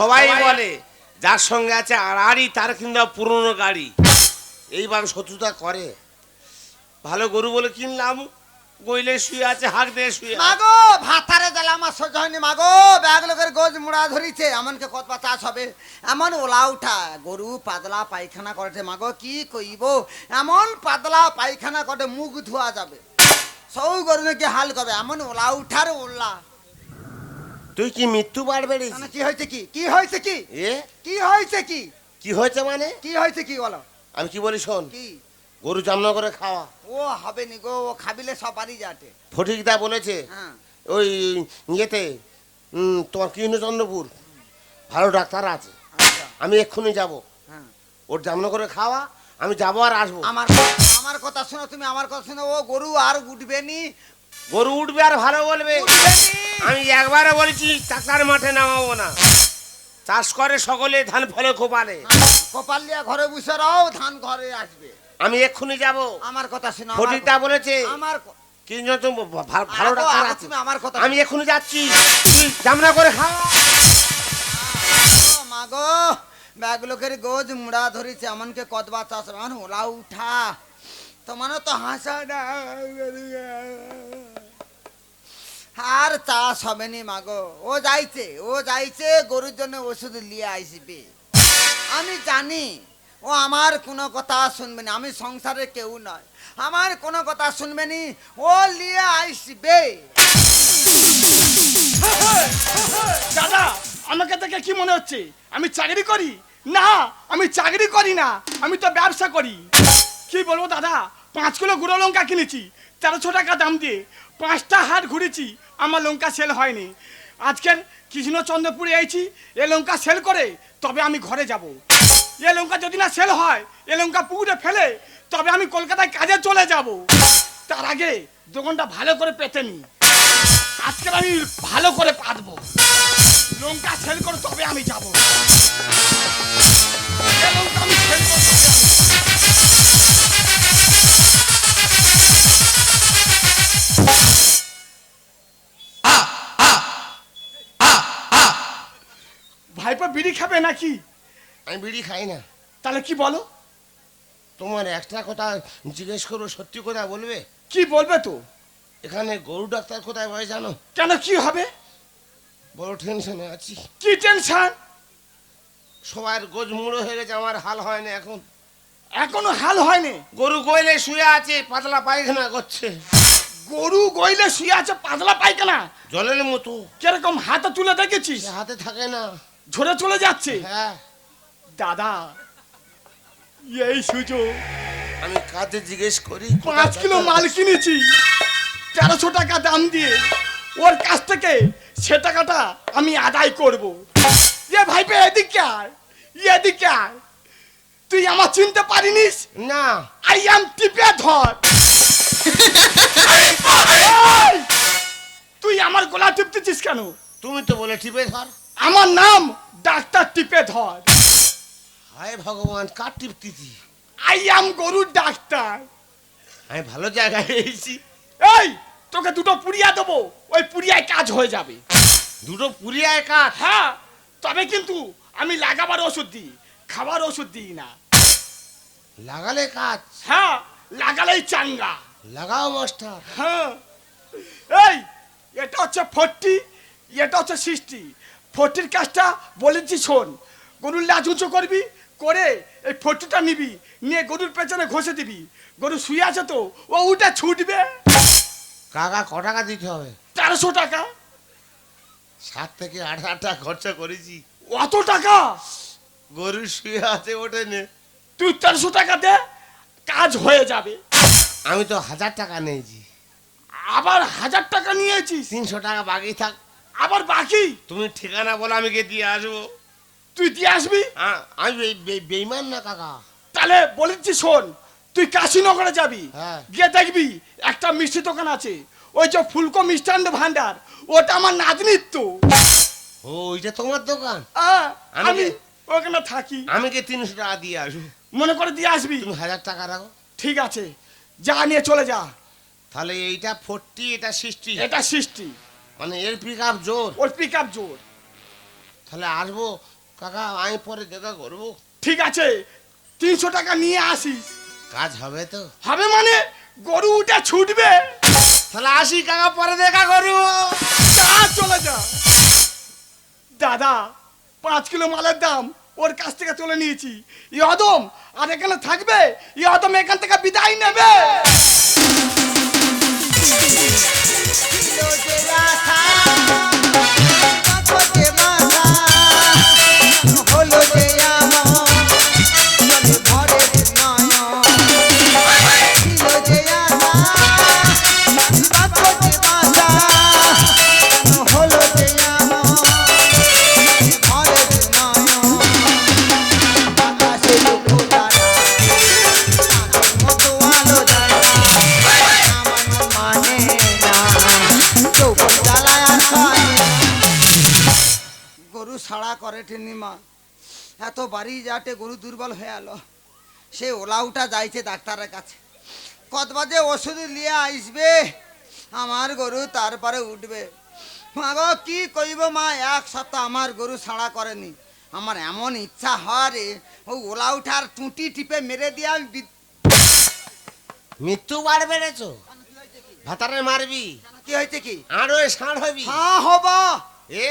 সবাই বলে যার সঙ্গে আছে আড়াআড়ি তার কিন্তু পুরনো গাড়ি, এইবার শত্রুতা করে। ভালো গরু বলে কিনলাম, গইলে শুয়ে আছে, হাঁক দিয়ে শুয়ে। মাগো ভাতারে দিলে আমার সহ্য হয়নি মাগো, ব্যাগ লোকের গোজ মুড়া ধরিছে, এমনকি কত চাষ হবে, এমন ওলা উঠা গরু পাতলা পায়খানা করে মাগো, কি কইব, এমন পাতলা পায়খানা করে মুখ ধোয়া যাবে, সৌ গরু কি হাল করবে, এমন ওলা উঠার ওল্লা। তুই কি মৃত্যু বাড়বে? কি হয়েছে কি, কি হয়েছে কি, কি হয়েছে কি, কি হয়েছে মানে কি হয়েছে কি বলো? আমি কি বলি শোন, কি গরু জামনা করে খাওয়া। ও হবে নি গো, ও খাবিলে সবারই যাটে। ফটিকদা বলেছে ওই ইয়েতে তোমার কৃষ্ণচন্দ্রপুর ভালো ডাক্তার আছে, আমি এক্ষুনি যাব, ওর জামনা করে খাওয়া, আমি যাবো আর আসবো। আমার কথা শোনো তুমি, আমার কথা শোনো, ও গরু আর উঠবে নি, গরু উঠবে আর ভালো বলবে। আমি একবারে বলেছি টাকার মাঠে নামাবো না, চাষ করে সকলে ধান ফলে কোপালে, কোপাল লিয়া ঘরে বসে রাও, ধান ঘরে আসবে। আমি এক্ষুনি যাব। আমার কথা শোনো, ফটিকদা বলেছে আমার কিন্তু ভালো ডাক্তার আছে, আমার কথা আমি এক্ষুনি যাচ্ছি, তুই জামনা করে খাওয়া। মাগো ব্যাগ লোকের গোজ মুড়া ধরেছে, এমনকি কদবা চাষ ওলা উঠা, তোমার তো হাসা আর চাষ হবে নি মাগো, ও যাইছে গরুর জন্য ওষুধ নিয়ে আসবে, আমি জানি ও আমার কোনো কথা শুনবে না, আমি সংসারে কেউ নয়, আমার কোনো কথা শুনবে নি, ও নিয়ে আসবে। দাদা আমাকে দেখে কি মনে হচ্ছে আমি চাকরি করি? না, আমি চাকরি করি না, আমি তো ব্যবসা করি। কি বলবো দাদা, 5 কিলো গুঁড়ো লঙ্কা কিনেছি 1300 টাকা দাম দিয়ে, 5টা হাট ঘুরেছি, আমার লঙ্কা সেল হয়নি। আজকের কৃষ্ণচন্দ্রপুরে এসেছি, এ লঙ্কা সেল করে তবে আমি ঘরে যাব। এ লঙ্কা যদি না সেল হয়, এ লঙ্কা পুকুরে ফেলে তবে আমি কলকাতায় কাজে চলে যাব। তার আগে দোকানটা ভালো করে পেতে নি, আজকে আমি ভালো করে পাতবো, লঙ্কা সেল করে তবে আমি যাব। লঙ্কা আমি সেল করতে ভাইপো বিড়ি খাবে নাকি? আমি বিড়ি খাই না। তাহলে কি বলো? তোমার একটা কথা জিজ্ঞেস করবো, সত্যি কথা বলবে? কি বলবে তো? এখানে গরু ডাক্তার কোথায় ভাই জানো? কেন কি হবে? বড় টেনশনে আছি। কি টেনশন? সবার গোজ মুড়ো হয়ে গেছে, আমার হাল হয় না এখন। এখনো হাল হয়নি? গরু গইলে শুয়ে আছে, পাতলা পায়খানা করছে। গরু গইলে শুয়ে আছে, পাতলা পায়খানা জলের মতো। কিরকম হাতে তুলে দেখেছিস? হাতে থাকে না, ঝরে চলে যাচ্ছে। হ্যাঁ দাদা এই সুযোগ, আমি কাজে জিজ্ঞেস করি। 5 কিলো মাল কিনেছি 1300 টাকা দাম দিয়ে, ওর কাছ থেকে সে টাকাটা আমি আদায় করব। এ ভাইপে এদিকে আয়, এদিকে আয়, তুই আমার চিনতে পারিনিস? না, আই এম টিপে ধর। তুই আমার গলা টিপতেছিস কেন? তুমি তো বলে টিপে ধর। আমার নাম ডাক্তার টিপে ধর। হায় ভগবান, কার টিপতেছি? আই এম গরুর ডাক্তার। আমি ভালো জায়গায় এসেছি। এই তোকে দুটো পুড়িয়া দেবো, ওই পুড়িয়ায় কাজ হয়ে যাবে। দুটো পুরিয়ায় কাজ? হ্যাঁ, তবে কিন্তু আমি লাগাবার ওষুধ দিই, খাবার ওষুধ দিই না। লাগালে কাজ? হ্যাঁ, লাগালেই চাঙ্গা। লাগাও মাস্টার। হ্যাঁ, এই এটা হচ্ছে 40, এটা হচ্ছে 60। 40 কাজটা বলেছি শোন, গরুর লাজ উঁচু করবি, করে এই 40টা নিবি, নিয়ে গরুর পেছনে ঘষে দিবি। গরু শুয়ে আছে তো, ও উঠে ছুটবে। কাকা ক টাকা দিতে হবে? 1300 টাকা। 7 থেকে 8 হাজার টাকা খরচা করেছি। অত টাকা? গরু শুয়ে আছে, ওঠে নে। তুই 1300 টাকা দে, কাজ হয়ে যাবে। আমি তো 1000 টাকা নিয়েছি। আবার 1000 টাকা নিয়েছিস? 300 টাকা বাকি থাক। আবার বাকি? তুমি ঠিকানা বলো, আমি গিয়ে দিয়ে আসবো। তুই দিয়ে আসবি? আমি বেইমান না কাকা। তাহলে বলেছি শোন, তুই কাশীনগরে যাবি, হ্যাঁ। গিয়ে দেখবি একটা মিষ্টি দোকান আছে, ওই যে ফুলকো মিষ্টান্ন ভান্ডার, ওটা আমার নাতনির তো। ও, ওইটা তোমার দোকান? আমি ওখানে থাকি। আমি গিয়ে 300 টাকা দিয়ে আসবো। মনে করে দিয়ে আসবি। তুমি 1000 টাকা রাখো। ঠিক আছে, যা নিয়ে চলে যা। তাহলে এইটা 40, এটা 60। এটা 60, মানে এর পিক আপ জোর। ওর পিক আপ জোর। তাহলে আসবো কাকা আমি পরে দেখা করবো। ঠিক আছে 300 টাকা নিয়ে আসিস। কাজ হবে তো? হবে মানে গরু উঠে ছুটবে। তাহলে আসি কাকা, পরে দেখা করবো। যা চলে যা। দাদা 5 কিলো মালের দাম ওর কাছ থেকে তুলে নিয়েছি। ইহদম আর এখানে থাকবে, ইহদম এখান থেকে বিদায় নেবে। ছিল যে আশা, কাপড়ে মাথা, হলো যে আমার, চলে ভরে নয়ন। ছিল যে আশা, কাপড়ে মাথা, হলো যে আমার, ভরে নয়ন। আকাশে দুটো তারা, আলোর মতো আলো জ্বালা, নামানো মানে না, চৌবন জ্বালায় আসায়। গরু সাড়া করে টেনিমা, এত বাড়ি যাটে গরু দুর্বল হয়ে এলো। সে ওলাউটা যাইছে ডাক্তারের কাছে, কত বাজে ওষুধ নিয়ে আসবে আমার গরু তারপরে উঠবে। মা গো কি কইব মা, 1 সপ্তাহ আমার গরু সাড়া করেনি। আমার এমন ইচ্ছা হয় রে, ও ওলাউটার টুটি টিপে মেরে দিয়ে আমি মৃত্যু বার বেড়েছো, ভাতারে মারবি, কি হয়েছে কি? আরো ষাঁড় হবি। হ্যাঁ হব। এ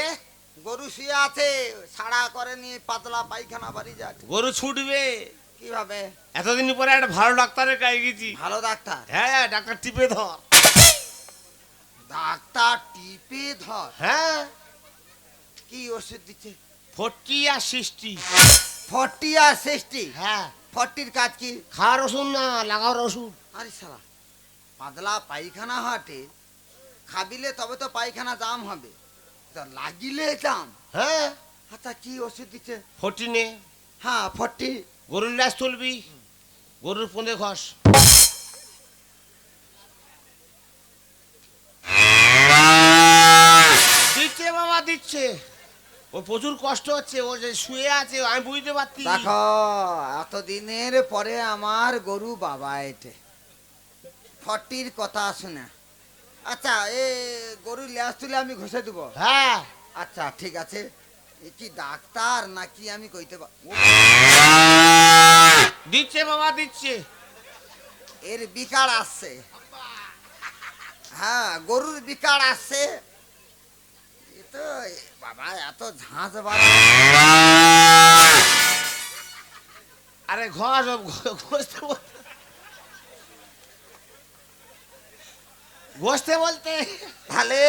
গরু শুয়ে আছে, সাড়া করেনি, পাতলা পায়খানা বাড়ি যাচ্ছে। গরু ছুটবে কিভাবে? এতদিন পরে একটা ভালো ডাক্তারের কাছে গেছি। ভালো ডাক্তার? হ্যাঁ, ডাক্তার টিপে ধর। ডাক্তার টিপে ধর? হ্যাঁ, কি ওষুধ দিচ্ছে? 40 আর 60। 40 আর 60? হ্যাঁ, 40-র কাজ কি? খাওয়ার ওষুধ না, লাগাওয়ার ওষুধ। আরে শালা, পাতলা পায়খানা হাটে খাবিলে তবে তো পায়খানা জাম হবে, তা লাগিলে জাম। হ্যাঁ, আচ্ছা কি ওষুধ দিচ্ছে? 40 নে। হ্যাঁ 40। গরুর ল্যাস তুলবি, গরুর পোঁদে ঘষ। দিচ্ছে বাবা দিচ্ছে। ও প্রচুর কষ্ট হচ্ছে, ও যে শুয়ে আছে আমি বুঝতে পারছি। দেখো এতদিনের পরে আমার গরু বাবা এটে 40-র কথা শুনে। আচ্ছা এ গরুর ল্যাস তুলে আমি ঘষে দেবো? হ্যাঁ, আচ্ছা ঠিক আছে। এ কি ডাক্তার নাকি আমি কইতে দিচ্ছে বাবা দিচ্ছে। এর বিকার আসছে। হ্যাঁ গরুর বিকার আসছে। এ তো বাবা এত ঝাঁঝ বাড়া। আরে ঘষ ঘষতে বলতে, ঘষতে বলতে তাহলে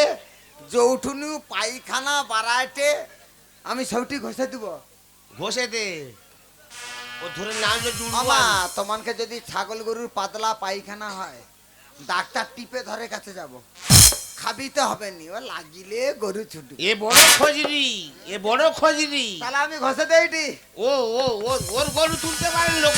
যৌঠুনু পায়খানা বাড়াইতে আমি সবটি ঘষে দিব? ঘষে দে, ও ধরে নামলে মামা তোমাকে যদি ছাগল গরুর পাতলা পায়খানা হয়, ডাক্তার টিপে ধরে কাছে যাব, খাবিতে হবে নি, ও লাগিলে গরু ছুটবে। এ বড় খজরি, এ বড় খজরি। তাহলে আমি ঘষে দেইটি। ও ও ওর গরু তুলতে পারেন লোক।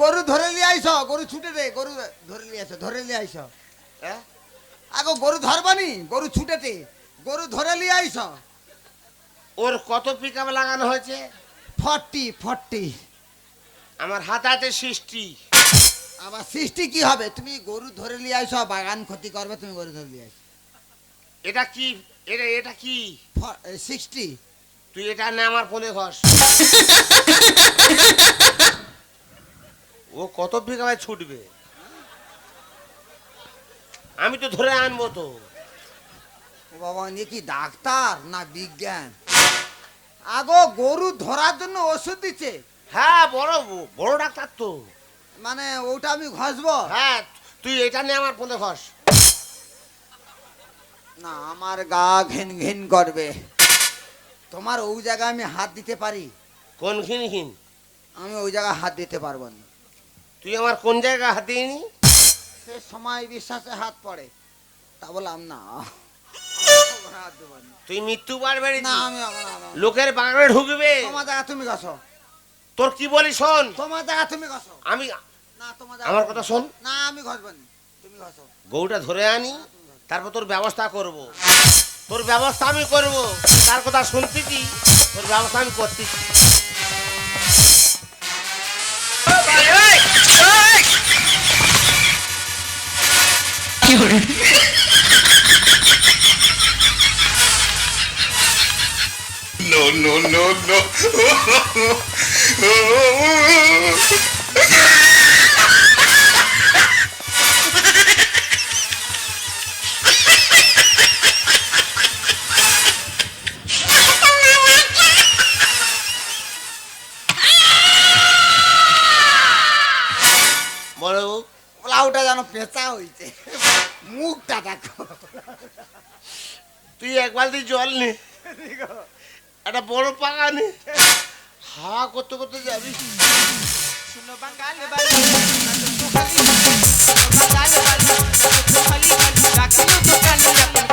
গরু ধরে নিয়ে আইস, গরু ছুটে দে, গরু ধরে নিয়ে আইস, ধরে নিয়ে আইস। হ্যাঁ, আগো গরু ধরবানি, গরু ছুটেতে, গরু ধরে নিয়ে আইস। ওর কত পিকআপ লাগানো হয়েছে? 40। আমার হাত হাতে 60। আবার 60 কি হবে? তুমি গরু ধরে নিয়ে আইস, বাগান ক্ষতি করবে, তুমি গরু ধরে নিয়ে আইস। এটা কি? এটা কি? 60। তুই এটা নে, আমার ফোনে ঘষ। ও কত বিঘায় ছুটবে? আমি তো ধরে আনবো তো। ও বাবা এ কি ডাক্তার না বিজ্ঞান? আগো গরু ধরার জন্য ওষুধ দিচ্ছে? হ্যাঁ, বড় বড় ডাক্তার তো। মানে ওটা আমি ঘষবো? হ্যাঁ, তুই এটা নে, আমার ফোনে ঘষ। না আমার গা ঘিন ঘিন করবে। তোমার ওই জায়গায় আমি হাত দিতে পারি? কোন ঘিন ঘিন? আমি ওই জায়গায় হাত দিতে পারবো না। তুই আমার কোন জায়গায় হাত দিইনি? সে সময় বিশ্বাসে হাত পড়ে, তা বললাম না। হাত দেবো না। তুই মৃত্যু পারবে না আমি আমার লোকের বাগানে ঢুকবে। তোমার জায়গা তুমি ঘষো। তোর কি বলি শোন, তোমার জায়গা তুমি ঘষো। আমি না তোমার আমার কথা শোন। না আমি ঘষবো না, তুমি ঘষো। গরুটা ধরে আনি, তারপর তোর ব্যবস্থা করব। তোর ব্যবস্থা আমি করব, তার কথা শুনতেছি, তোর ব্যবস্থা আমি করতেছি। No, no, no, no. বড় বউ, ওলাউটা যেন পেঁচা হইছে, মুখটা দেখো। তুই এক বালতি জল নে, একটা বড় পাকা নে, হাওয়া করতে করতে যাবি। सुनो बंगाल वाली तो खाली सुनो बंगाल वाली तो खाली राखियो तो कानी अपन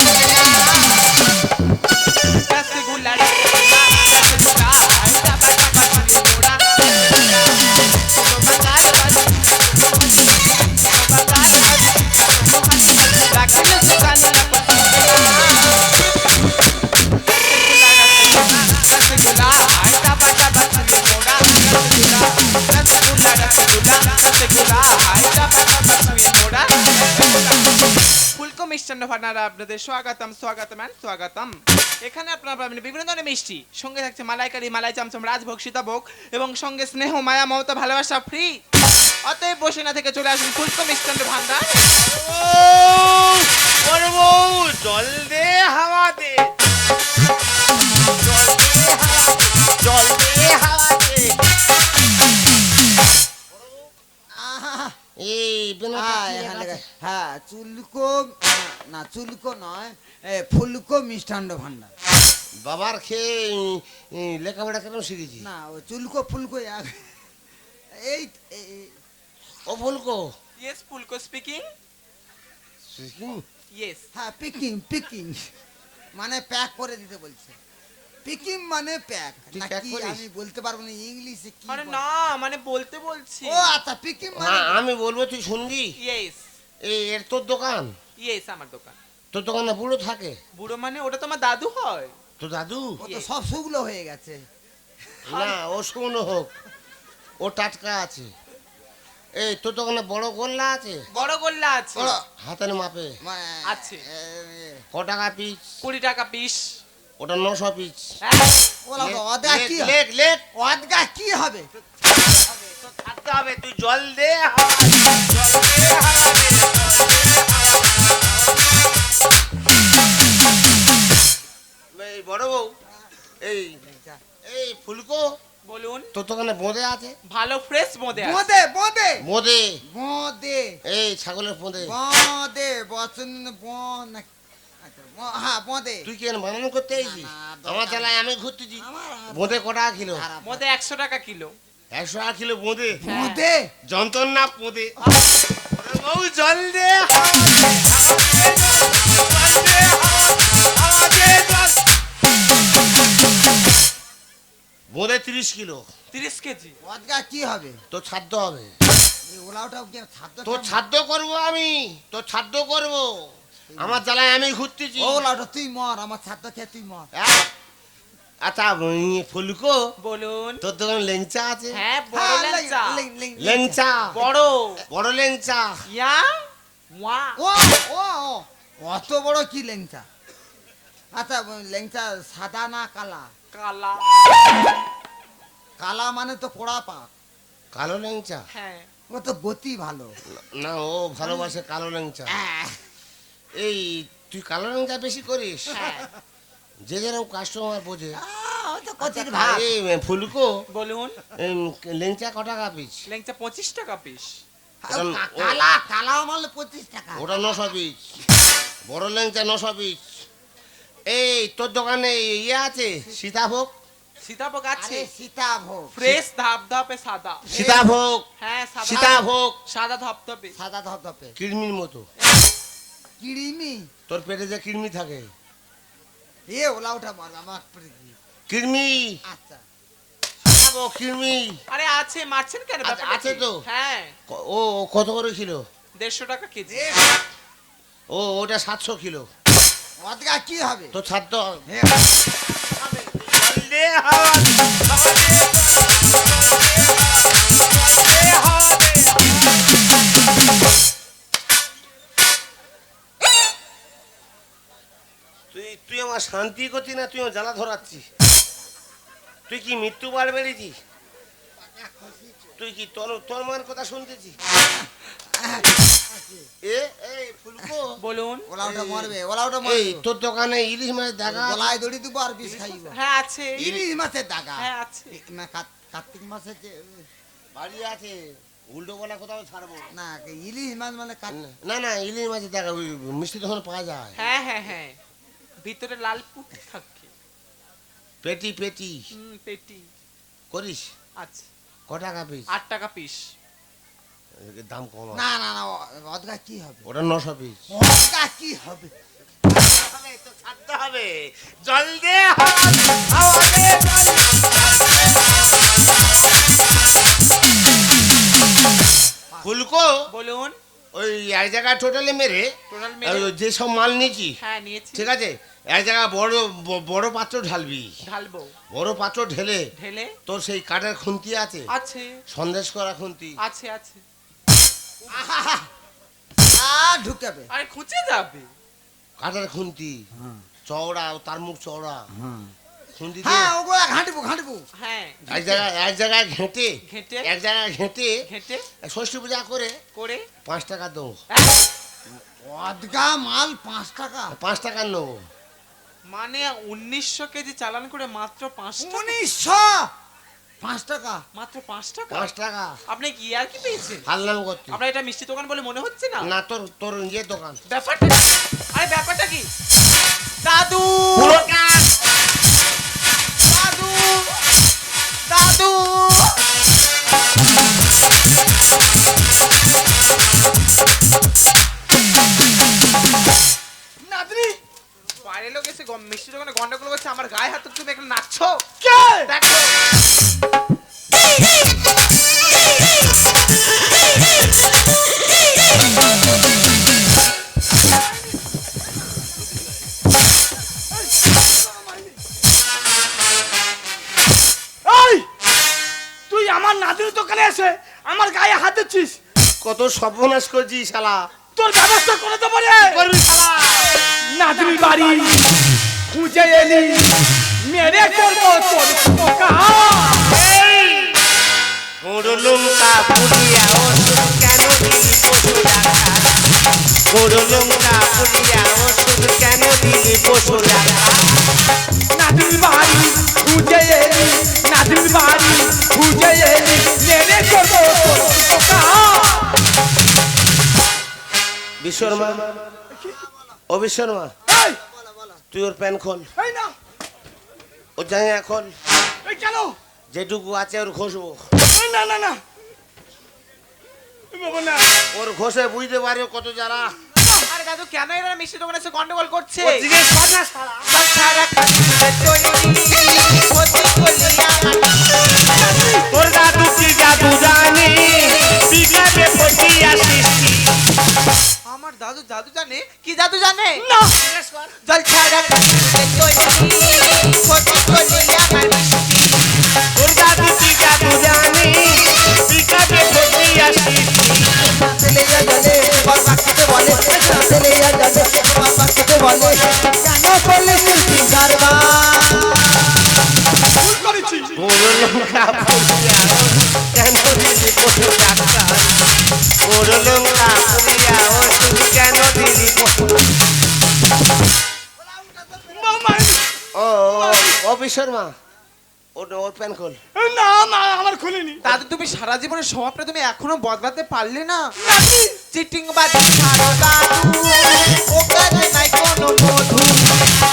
रसगुल्ला रसगुल्ला आइता बाटा बाटा मोड़ा सुनो बंगाल वाली तो बंगाल वाली तो खाली राखियो तो कानी अपन रसगुल्ला आइता बाटा बाटा मोड़ा रसगुल्ला रसगुल्ला रसगुल्ला आइता बाटा बाटा मोड़ा ফুলকো মিষ্টান্ন ভান্ডারে আপনাদের স্বাগতম স্বাগতম এন্ড স্বাগতম। এখানে আপনারা পাবেন বিভিন্ন ধরনের মিষ্টি, সঙ্গে থাকছে মালাইকারি, মালাই চমচম, রাজভোগ, সীতাভোগ এবং সঙ্গে স্নেহ, মায়া, মমতা, ভালোবাসা ফ্রি। অতএব বসে না থেকে চলে আসুন ফুলকো মিষ্টান্ন ভান্ডার। বড় বউ, জল দে, হাওয়া দে, জল দে, হাওয়া দে। এই হ্যাঁ, চুলকো না, চুলকো নয়, ফুলকো মিষ্টান্ন ভান্ডার। বাবার খেয়ে লেখাপড়া কেন শিখেছি? না, ও চুলকো ফুলকো এই ও ফুলকো, ইয়েস ফুলকো স্পিকিং। ইয়েস হ্যাঁ, পিকিং পিকিং মানে প্যাক করে দিতে বলছে। পিকিং মানে প্যাক তুই না প্যাক কি করিস? আমি বলতে পারবো না ইংলিশে কি আরে বলে। না মানে বলতে বলছি। ও আচ্ছা, পিকিং মানে হ্যাঁ আমি বলবো, তুই শুনবি? ইয়েস এই এর তোর দোকান, ইয়েস আমার দোকান। তোর দোকানে বুড়ো থাকে? বুড়ো মানে ওটা তো আমার দাদু হয়। তোর দাদু? ও তো সব শুকনো হয়ে গেছে। না, ও শুকনো হোক, ও টাটকা আছে। এই তোর দোকানে বড় গোল্লা আছে? বড় গোল্লা আছে। বড় হাতের মাপে মানে আছে। ক টাকা পিস? 20 টাকা পিস। ওটা 900 পিস। ওলা তো অদা কি হবে? লেখ লেখ, অদগা কি হবে? তো থাকতে হবে। তুই জল দে, হাওয়া দে, জল দে, হাওয়া দে, জল দে, হাওয়া দে। এই বড় বউ, এই এই ফুলকো, বলুন। তোর দোকানে বোঁদে আছে? ভালো ফ্রেশ বোঁদে আছে। বোঁদে বোঁদে বোঁদে, বোঁদে এই ছাগলের বোঁদে। বোঁদে বচন বোন হ্যাঁ বোঁদে। তুই কি বানানো করতে আইছিস? না, না, আমার দরকার চালায় আমি ঘুরতেছি। আমার বোঁদে ক টাকা কিলো? বোঁদে 100 টাকা কিলো। 100 টাকা কিলো বোঁদে? বোঁদে যন্ত্রণা বোঁদে। ওরে বউ, জল দে, হাওয়া দে, জল দে, হাওয়া দে, জল। বোঁদে 30 কিলো। 30 কেজি। অদগা কি হবে? তোর ছাদ্য হবে। এই ওলাওটাও কি ছাত্র? তোর ছাদ্য করব আমি, তোর ছাদ্য করব। আমার জ্বালায় আমি ঘুরতেছি। ও ওলাওটা তুই মর, আমার ছাত্র খেয়ে তুই মর। আচ্ছা ফুলকো, বলুন। তোর দোকানে লেংচা আছে? হ্যাঁ বড় হ্যাঁ, লেংচা। লেংচা, বড় বড় লেংচা। ইয়া ওয়া। ও ও ও, অত বড় কি লেংচা? আচ্ছা, লেংচা সাদা না কালা? কালা। কালা মানে তো পোড়া পাক। কালো লেংচা? হ্যাঁ ও তো গতি ভালো। না, ও ভালোবাসে কালো লেংচা। আহ, এই তুই কালো লেংচা বেশি করিস? হ্যাঁ যে যেরকম কাস্টমার বোঝে। ও তো কচির ভাব। এই ফুলকো, বলুন। এই লেংচা ক টাকা পিস? লেংচা 25 টাকা পিস। কালা কালা মাল 25 টাকা। ওটা 900 পিস। বড় লেংচা 900 পিস। এই তোর দোকানে ইয়ে আছে সীতাভোগ? সীতাভোগ আছে। আরে সীতাভোগ, ফ্রেশ ধাপধাপে সাদা। সীতাভোগ, হ্যাঁ সাদা। সীতাভোগ সাদা ধাপধাপে। সাদা ধপধপে কিড়মির মতো। কিড়িমি। তোর পেটে যে কিড়মি থাকে, এ ওলাওটা বল আমার প্রীতি। কিড়মি, আচ্ছা, সীতাভোগ, কিড়মি। আরে আছে, মারছেন কেন? আচ্ছা, ব্যাপারটা আছে কি? তো? হ্যাঁ ও কত করে কিলো? 150 টাকা কেজি। ও ওটা 700 কিলো। অদগা কি হবে? তো ছাড়তে হবে। হে, জল দে হাওয়া তুই আমার শান্তি করছি না, তুই আমার জ্বালা ধরাচ্ছি। তুই কি মৃত্যু বার বেড়েছি? তুই কি তোর মার কথা শুনতেছি? এই ফুলকো, বলুন। ওলা ওটা মরবে, ওলা ওটা এই মরবে। তোর দোকানে ইলিশ মাছের দাগা আছে? গলায় দড়ি দিব আর বিষ খাইব। হ্যাঁ আছে। ইলিশ মাছের দাগা। হ্যাঁ আছে। না, কার্তিক মাসে যে বাড়ি আছে, উল্টো বলা কোথাও ছাড়বো না, ইলিশ মাছ মানে না। না ইলিশ মাছের দাগা ওই মিষ্টি তখন পাওয়া যায়। হ্যাঁ হ্যাঁ হ্যাঁ, ভিতরে লাল পুঁটি থাকে। পেটি পেটি পেটি করিস? আছে। ক টাকা পিস? 8 টাকা পিস। দাম কম আছে। না না না, অদগা কি হবে? ওটা 900 পিস। অদগা কি হবে? তো ছাড়তে হবে। জল দে হাওয়া দে, ফুলকো, বলুন। ওই এক জায়গায় টোটালে মেরে টোটাল মেরে যে সব মাল নিয়েছি, হ্যাঁ নিয়েছি। ঠিক আছে, এক জায়গায় বড় পাত্র ঢালবি। ঢালবো। বড় পাত্র ঢেলে ঢেলে তোর সেই কাঠের খুন্তি আছে, আছে। সন্দেশ করা খুন্তি, আছে আছে। ঢুকাবে। আরে খুঁজে যাবে। কাঠের খুন্তি চওড়া, তার মুখ চওড়া, খুন্তি দিয়ে হ্যাঁ, ওগুলা ঘাঁটবো ঘাঁটবো। হ্যাঁ এক জায়গায় ঘেঁটে ঘেঁটে এক জায়গায় ঘেঁটে ঘেঁটে ষষ্ঠী পূজা করে করে 5 টাকা দেবো। অদগা মাল 5 টাকা। 5 টাকা নেবো। মানে 1900 কেজি চালান করে মাত্র 5 টাকা। 1900 5 টাকা। মাত্র 5 টাকা। 5 টাকা আপনি কি আর কি পেয়েছেন? ফালনাম করতে আপনার এটা মিষ্টি দোকান বলে মনে হচ্ছে না? না, তোর ইয়ে দোকান। ব্যাপারটা কি? আরে ব্যাপারটা কি? দাদু দাদু দাদু নাতনি বাইরে লোক এসে মিষ্টি দোকানে গন্ডগোল করছে, আমার গায়ে হাত তুমি এখন নাচছো। কে? দেখো এই তুই আমার নাতির দোকানে এসে আমার গায়ে হাত দিচ্ছিস? কত সর্বনাশ করছিস শালা। তোর ব্যবস্থা করে দেবো রে। করবি শালা। নাতনির বাড়ি খুঁজে এলি, মেরে করবো তোর পোকা। গুঁড়ো লঙ্কা পুড়িয়া ওষুধ কেন দিলি পশু ডাক্তার? গুঁড়ো লঙ্কা পুড়িয়া ওষুধ কেন দিলি পশু ডাক্তার? নাতনির বাড়ি খুঁজে এলি, নাতনির বাড়ি খুঁজে এলি, মেরে করবো তোর পোকা। বিশ্বর্মা, ও বিশ্বর্মা, এই তুই ওর প্যান খোল, এই না, ও যাই এখন এই কেন? যেটুকু আছে ওর ঘষবো। এই না না না বাবা না। ওর ঘষে বুঝতে পারে কত যারা। আরে দাদু কেন এরা মিষ্টি দোকানে এসে গন্ডগোল করছে? ও জিজ্ঞেস কর না শালা। সারা কাছে চলি হতে চলি তোর দাদু কি জাদু জানে, বিকালে পড়ি আসিস। আমার দাদু জাদু জানে? কি জাদু জানে? না জল ছাড়া কাছে চলি হতে চলি আমার মিষ্টি। তোর দাদু কি জাদু জানে, বিকালে পড়ি আসিস। চলে যা জলে বাবা কিতে বলে, চলে যা জলে বাবা কিতে বলে, কেন করলে তুই গারবা? ভুল করেছি। গুঁড়ো লঙ্কা পুড়িয়া কেন দিলি পশু ডাক্তার? গুঁড়ো লঙ্কা পুড়িয়া ওষুধ কেন দিলি পশু? মামা, ও বিশ্বর্মা, ওর প্যান খোল। না না আমার খুলিনি। দাদু তুমি সারা জীবনের স্বভাবটা তুমি এখনো বদলাতে পারলে না? নাতনি, চিটিং বাজি ছাড়ো দাদু, ও কাজে নাই কোনো মধু।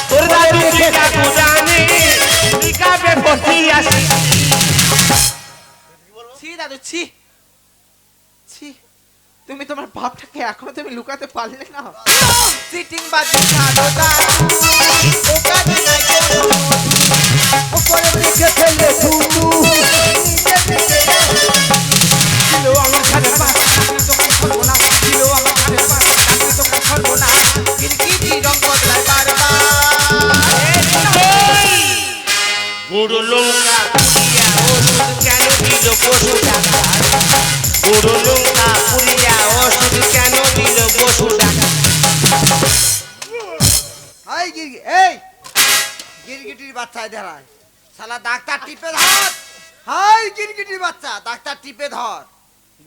তোর দাদু কি জাদু জানে, বিকালে পড়ি আসিস। ছি দাদু ছি ছি, তুমি তোমার ভাবটাকে এখনো তুমি লুকাতে পারলে না? চিটিং বাজি ছাড়ো দাদু, ও কাজে নাই কোনো মধু। উপরে দিকে ফেলে থুতু, নিচে দিকে ছিল আমার ঘরের পাশ, তোমার সর্বনাশ ছিল আমার ঘরের পাশ, তোমার সর্বনাশ। কিরকিটি রং বদলায় বারবার, গুরু লঙ্কা পুরিয়া ওষুধ কেন দিল বসু ডাকা? এই এই গিরগিটির বাচ্চা এদের আয়। শালা ডাক্তার টিপে ধর। হাই গিরগিটির বাচ্চা, ডাক্তার টিপে ধর।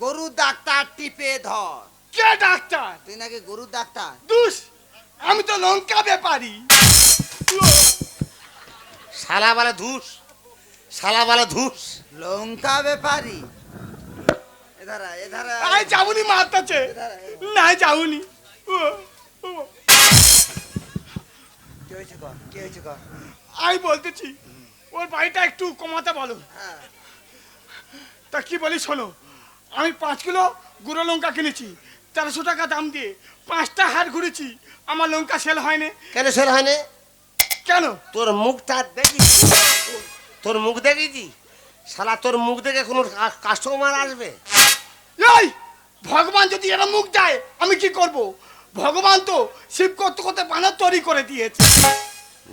গরুর ডাক্তার টিপে ধর। কে ডাক্তার? তুই নাকি গরুর ডাক্তার? দুস, আমি তো লঙ্কা ব্যাপারী। শালা বলে ধুস, শালা বলে ধুস। লঙ্কা ব্যাপারী। এধার আয়, এধার আয়। আই যাবনি মারতাছে। না যাবনি। কি হয়েছে কর, কি হয়েছে কর। আমি বলতেছি ওর বাড়িটা একটু কমাতে বলো। হ্যাঁ। তা কি বলি শোনো, আমি 5 কিলো গুঁড়ো লঙ্কা কিনেছি 1300 টাকা দাম দিয়ে। 5টা হাট ঘুরেছি, আমার লঙ্কা সেল হয়নি। কেন সেল হয়নি? কেন? তোর মুখটা দেখি, তোর মুখ দেখেছি শালা, তোর মুখ দেখে কোনো কাস্টমার আসবে? এই ভগবান যদি এরা মুখ দেয় আমি কি করব? ভগবান তো শিব করতে করতে বানর তৈরি করে দিয়েছে।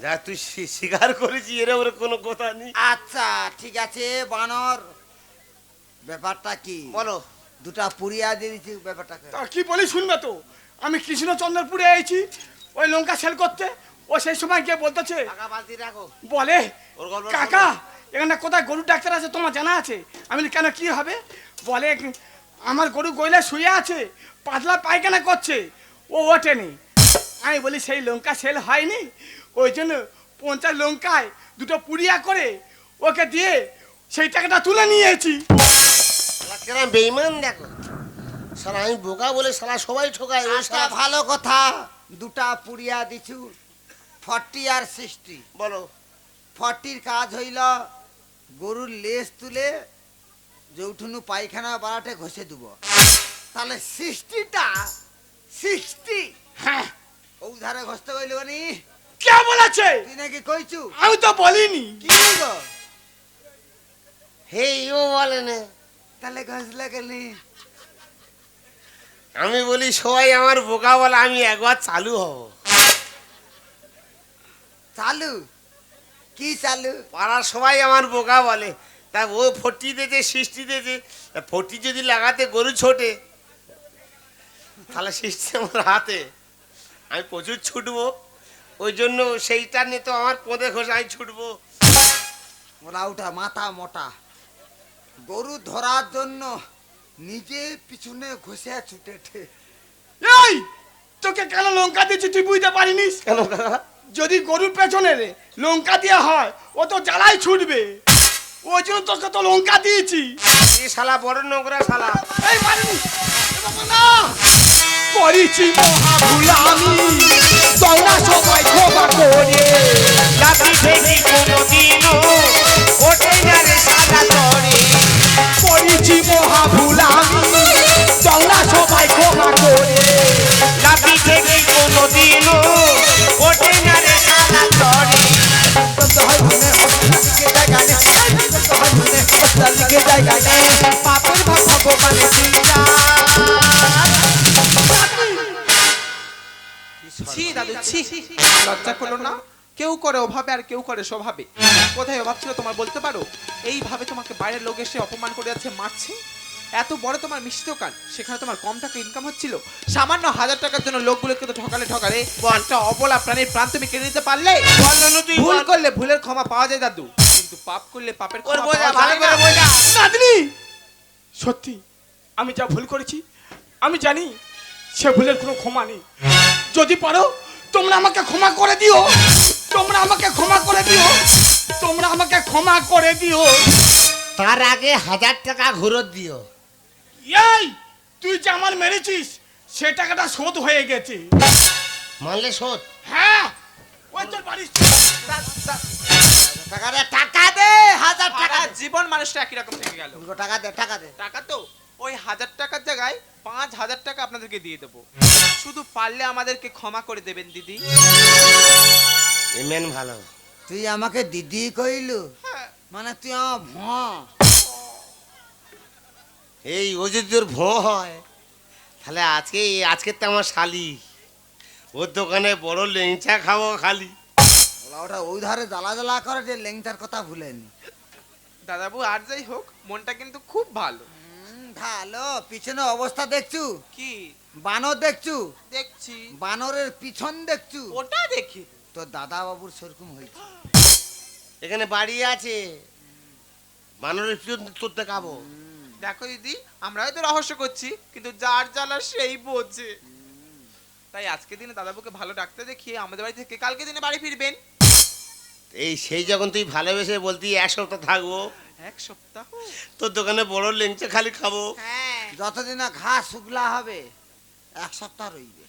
যা তুই স্বীকার করেছি, এর ওর কোনো কথা নেই। আচ্ছা ঠিক আছে বানর, ব্যাপারটা কি বলো। দুটা পুরিয়া দিয়ে দিচ্ছি, ব্যাপারটা কি? তা কি বলি শুনবে তো, আমি কৃষ্ণচন্দ্রপুরে এসেছি ওই লঙ্কা সেল করতে। ও সেই সময় গিয়ে বলতেছে, টাকা বালতি রাখো। বলে ওর গল্প কাকা এখানে কোথায় গরুর ডাক্তার আছে তোমার জানা আছে? আমি বলি, কেন কি হবে? বলে আমার গরু গইলে শুয়ে আছে, পাতলা পায়খানা করছে, ও ওঠেনি। আমি বলি সেই লঙ্কা সেল হয়নি, ওই জন্য 50 লঙ্কায় 2টো পুরিয়া করে ওকে দিয়ে সেই টাকাটা তুলে নিয়েছি। শালা কেরাম বেঈমান দেখো শালা, আমি বোকা বলে শালা সবাই ঠকায়। ওই আচ্ছা শালা ভালো কথা, দুটা পুরিয়া দিছু 40 আর 60। বলো। 40 কাজ হইল গরুর লেজ তুলে যৌঠুনু পায়খানা বাড়াটে ঘষে দেব, তাহলে 60টা 60 হ্যাঁ, ও ধারে ঘষতে গইল নি। কে বলেছে? তুই নাকি কইছু? আমি তো বলিনি। কি গো, হে ও বলে না, তাহলে ঘষলে গেলি? আমি বলি সবাই আমার বোকা বলে, আমি একবার চালু হব। চালু? কি চালু? পাড়ার সবাই আমার বোকা বলে, তা ও 40 দিয়েছে 60 দিয়েছে, 40 যদি লাগাতে গরু ছোটে তাহলে 60 আমার হাতে, আমি প্রচুর ছুটবো। ওই জন্য সেইটা নিয়ে তো আমার পদে ঘষে আমি ছুটবো। ওরা উঠা মাথা মোটা, গরু ধরার জন্য নিজে পিছনে ঘষে ছুটেছে। এই তোকে কেন লঙ্কা দিয়েছি তুই বুঝতে পারিনিস? কেন কাকা? যদি গরুর পেছনে রে লঙ্কা দেওয়া হয় ও তো জ্বালাই ছুটবে, ওই জন্য তোকে তো লঙ্কা দিয়েছি। এই শালা বড় নোংরা শালা। এই মারিনি, এ বাবা না, করেছি মহা ভুল আমি, তাই না সবাই ক্ষমা করে। লাঠি থেকে কোনোদিনও ওঠে না রে শালা তরে। করেছি মহা ভুল আমি, তাই না সবাই ক্ষমা করে। লাঠি থেকে কোনোদিনও ওঠে না রে শালা তরে। পাপের ভাগ ভগবানের চিন্তা। ছি দাদু ছি, লজ্জা করলো না? কেউ করে ওভাবে আর কেউ করে স্বভাবে। কোথায় অভাব ছিল তোমার বলতে পারো? এইভাবে তোমাকে বাইরের লোক এসে অপমান করে যাচ্ছে, মারছে। এত বড় তোমার মিষ্টি দোকান, সেখানে তোমার কম টাকা ইনকাম হচ্ছিল, সামান্য 1000 টাকার জন্য লোকগুলোকে তো ঠকালে ঠকালে। একটা অবলা প্রাণীর প্রাণ তুমি কেড়ে নিতে পারলে? ভুল করলে ভুলের ক্ষমা পাওয়া যায় দাদু, কিন্তু পাপ করলে পাপের ক্ষমা পাওয়া যায় না। নাতনি, সত্যি আমি যা ভুল করেছি আমি জানি সে ভুলের কোনো ক্ষমা নেই। যদি পারো তোমরা আমাকে ক্ষমা করে দিও, তোমরা আমাকে ক্ষমা করে দিও, তোমরা আমাকে ক্ষমা করে দিও। তার আগে 1000 টাকা ঘুরত দিও। এই তুই যে আমার মেরেছিস সে টাকাটা শোধ হয়ে গেছে। মানলে শোধ? হ্যাঁ, ওই তোর বাড়ির টাকা দে, 1000 টাকা সারা দে। জীবন মানুষটা একই রকম থেকে গেল। টাকা দে, টাকা দে। টাকা তো ওই 1000 টাকার জায়গায় 5000 টাকা আপনাদেরকে দিয়ে দেবো, শুধু পারলে আমাদেরকে ক্ষমা করে দেবেন দিদি। এমন ভালো। তুই আমাকে দিদি কইলু, মানে তুই আমার ভাঁ। এই ও যদি তোর ভো হয় তাহলে আজকে তো আমার শালি, ওর দোকানে বড় লেংচা খাবো খালি। ওটা ওই ধারে জ্বালা জ্বালা করে যে লেংচার কথা ভুলেনি। দাদাবু আর যাই হোক, মনটা কিন্তু খুব ভালো। ঢালো পিছনে অবস্থা দেখছু, কি বানর দেখছু, দেখছি? বানরের পিছন দেখছু, ওটা দেখি। তো দাদা বাবুর সেরকম হয়েছে। এখানে বাড়ি আছে, বানরের পিছন তোর দেখাবো। দেখো দিদি, আমরাও তো রহস্য করছি, কিন্তু যার জ্বালা সেই বোঝে। তাই আজকে দিনে দাদাবুকে ভালো ডাক্তার দেখিয়ে আমাদের বাড়ি থেকে কালকে দিনে বাড়ি ফিরবেন। এই সেই যখন তুই ভালোবেসে বলতি এক সপ্তাহ থাকবো, এক সপ্তাহ? তোর দোকানে বড় লেংচা খালি খাবো। হ্যাঁ, যতদিন না ঘাস শুকলা হবে 1 সপ্তাহ রইবে।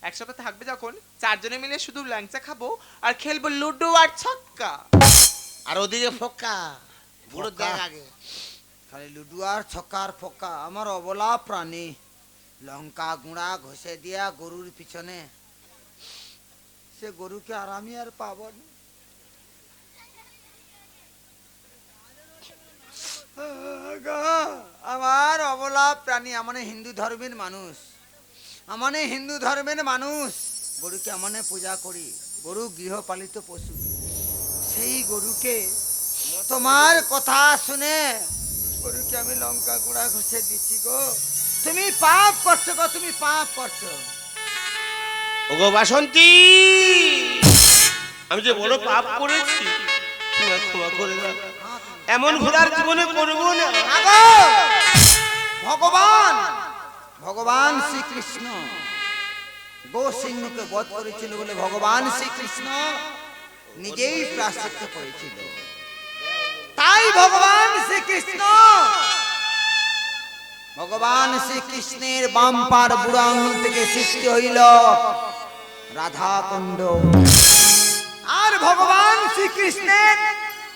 এক সপ্তাহ থাকবে যখন, চারজনে মিলে শুধু ল্যাংচা খাবো আর খেলবো লুডো আর ছক্কা। আর ওদিকে ফক্কা বুড়ো ফক্কা? দেখ আগে। খালি লুডু আর ছক্কা আর ফক্কা। আমার অবলা প্রাণী, লঙ্কা গুঁড়া ঘষে দিয়া গরুর পিছনে, সে গরুকে আর আমি আর পাবো না। আমার অবলা প্রাণী, আমার হিন্দু ধর্মের মানুষ, আমার হিন্দু ধর্মের মানুষ, গরুকে আমার পূজা করি। গরু গৃহপালিত পশু, সেই গরুকে তোমার কথা শুনে গরুকে আমি লঙ্কা গুঁড়া ঘষে দিচ্ছি গো। তুমি পাপ করছো গো, তুমি পাপ করছো। ওগো বাসন্তী, আমি যে বড় পাপ করেছি, তোমায় ক্ষমা করে দাও। এমন ঘোরার জীবনে করবো না। আগো, ভগবান ভগবান শ্রীকৃষ্ণ গো সিংহকে বধ করেছিল বলে ভগবান শ্রীকৃষ্ণ নিজেই প্রায়শ্চিত্ত করেছিল। তাই ভগবান শ্রীকৃষ্ণের বাম পার বুড়া আঙুল থেকে সৃষ্টি হইল রাধা কুণ্ড, আর ভগবান শ্রীকৃষ্ণের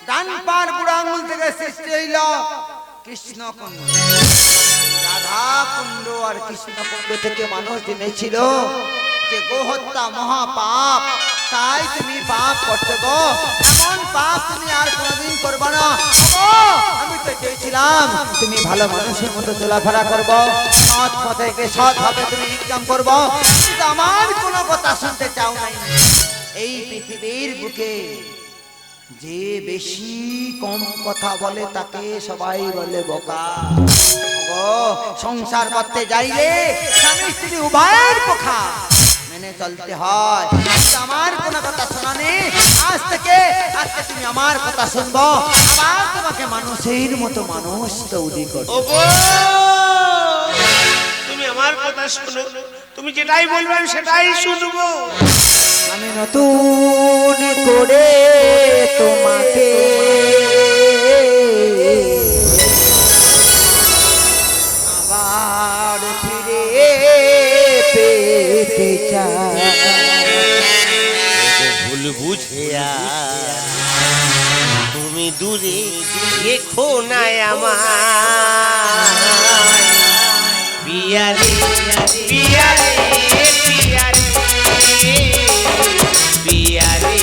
ডান পার বুড়া আঙুল থেকে সৃষ্টি হইল কৃষ্ণ কুণ্ড। রাধা কুণ্ড আর কৃষ্ণ কুণ্ড থেকে মানুষ জেনেছিল যে গোহত্যা মহাপাপ, তাই তুমি পাপ করছো গো। এমন পাপ তুমি আর কোনোদিন করবে না। আমি তো চেয়েছিলাম তুমি ভালো মানুষের মতো চলাফেরা করবো, সৎ পথে গিয়ে সৎ ভাবে তুমি ইনকাম করবো, কিন্তু আমার কোনো কথা শুনতে চাও নাই। এই পৃথিবীর বুকে যে বেশি কম কথা বলে তাকে সবাই বলে বোকা। ও সংসার করতে যাইলে স্বামী স্ত্রী উভয়ের পোখা মেনে চলতে হয়। আমার কোনো কথা শোনা নেই, আজকে তুমি আমার কথা শুনবো, আবার তোমাকে মানুষের মতো মানুষ তৈরি করবো। ওগো, তুমি আমার কথা শোনো, তুমি যেটাই বলবে আমি সেটাই শুনবো। আমি নতুন করে তোমাকে আবার ফিরে পেতে চাই। ভুল বুঝে তুমি দূরে রেখো না আমার পিয়ারে পিয়ারে পিয়ারে পিয়ারে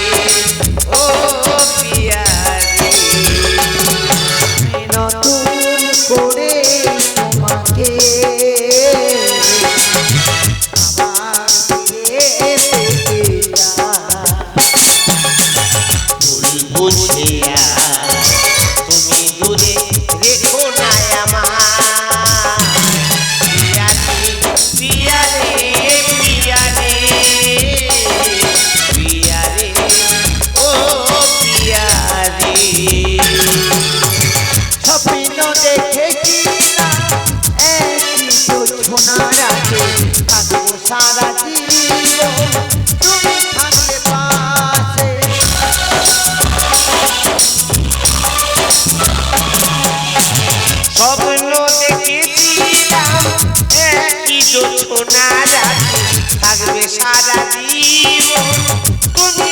ও পিয়ারে। নতুন করে তোমাকে আবার ফিরে পেতে চাই। বুঝিয়া তুমি দূরে রেখো না আমার পিয়ারে পিয়ারে পিয়ারে ও পিয়ারে। স্বপ্ন দেখেছিলাম একই জোছনা রাতে থাকবো সারা জীবন, তুমি থাকলে পাশে। স্বপ্ন দেখেছিলাম একই জোছনা রাতে থাকবে সারা জীবন, তুমি